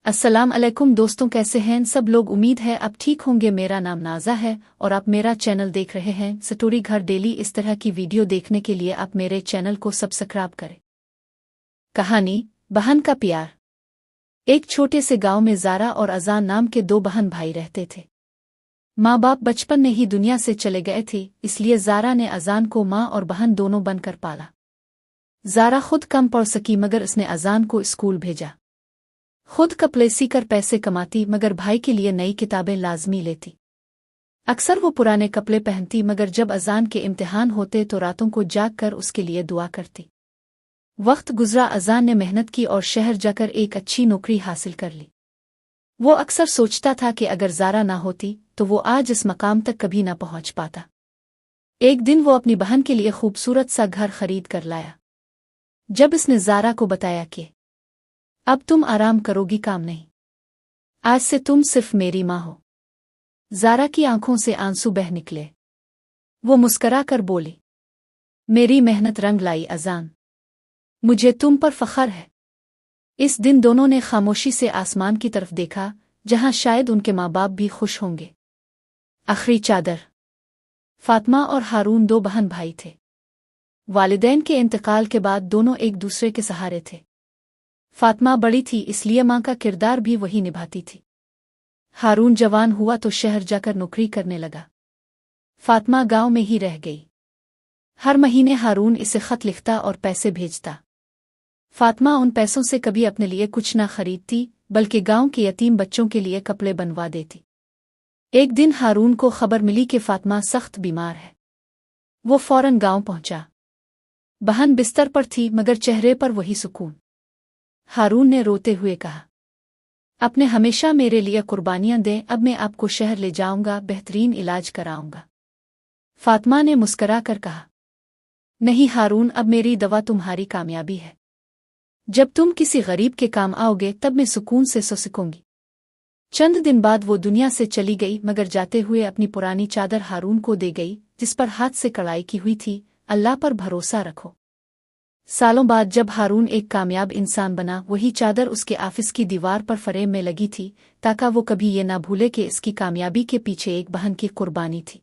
अस्सलाम अलैकुम दोस्तों, कैसे हैं सब लोग। उम्मीद है आप ठीक होंगे। मेरा नाम नाज़ा है और आप मेरा चैनल देख रहे हैं स्टोरी घर डेली। इस तरह की वीडियो देखने के लिए आप मेरे चैनल को सब्सक्राइब करें। कहानी बहन का प्यार। एक छोटे से गांव में ज़ारा और अजान नाम के दो बहन भाई रहते थे। माँ बाप बचपन में ही दुनिया से चले गए थे, इसलिए ज़ारा ने अजान को माँ और बहन दोनों बनकर पाला। ज़ारा खुद कम पढ़ सकी मगर उसने अजान को स्कूल भेजा। खुद कपड़े सीकर पैसे कमाती मगर भाई के लिए नई किताबें लाजमी लेती। अक्सर वो पुराने कपड़े पहनती मगर जब अजान के इम्तिहान होते तो रातों को जाग कर उसके लिए दुआ करती। वक्त गुजरा, अजान ने मेहनत की और शहर जाकर एक अच्छी नौकरी हासिल कर ली। वो अक्सर सोचता था कि अगर ज़ारा ना होती तो वो आज इस मकाम तक कभी ना पहुंच पाता। एक दिन वो अपनी बहन के लिए खूबसूरत सा घर खरीद कर लाया। जब इसने ज़ारा को बताया कि अब तुम आराम करोगी, काम नहीं, आज से तुम सिर्फ मेरी माँ हो, ज़ारा की आंखों से आंसू बह निकले। वो मुस्करा कर बोली, मेरी मेहनत रंग लाई अजान, मुझे तुम पर फख्र है। इस दिन दोनों ने खामोशी से आसमान की तरफ देखा, जहां शायद उनके माँ बाप भी खुश होंगे। आखिरी चादर। फातिमा और हारून दो बहन भाई थे। वालिदैन के इंतकाल के बाद दोनों एक दूसरे के सहारे थे। फातिमा बड़ी थी, इसलिए माँ का किरदार भी वही निभाती थी। हारून जवान हुआ तो शहर जाकर नौकरी करने लगा। फातिमा गांव में ही रह गई। हर महीने हारून इसे खत लिखता और पैसे भेजता। फातिमा उन पैसों से कभी अपने लिए कुछ न खरीदती, बल्कि गांव के यतीम बच्चों के लिए कपड़े बनवा देती। एक दिन हारून को खबर मिली कि फातिमा सख्त बीमार है। वो फौरन गांव पहुंचा। बहन बिस्तर पर थी मगर चेहरे पर वही सुकून। हारून ने रोते हुए कहा, आपने हमेशा मेरे लिए कुर्बानियां दें, अब मैं आपको शहर ले जाऊंगा, बेहतरीन इलाज कराऊंगा। फातिमा ने मुस्करा कर कहा, नहीं हारून, अब मेरी दवा तुम्हारी कामयाबी है। जब तुम किसी गरीब के काम आओगे तब मैं सुकून से सो सकूंगी। चंद दिन बाद वो दुनिया से चली गई मगर जाते हुए अपनी पुरानी चादर हारून को दे गई, जिस पर हाथ से कढ़ाई की हुई थी, अल्लाह पर भरोसा रखो। सालों बाद जब हारून एक कामयाब इंसान बना, वही चादर उसके ऑफिस की दीवार पर फ्रेम में लगी थी, ताकि वो कभी ये ना भूले कि इसकी कामयाबी के पीछे एक बहन की कुर्बानी थी।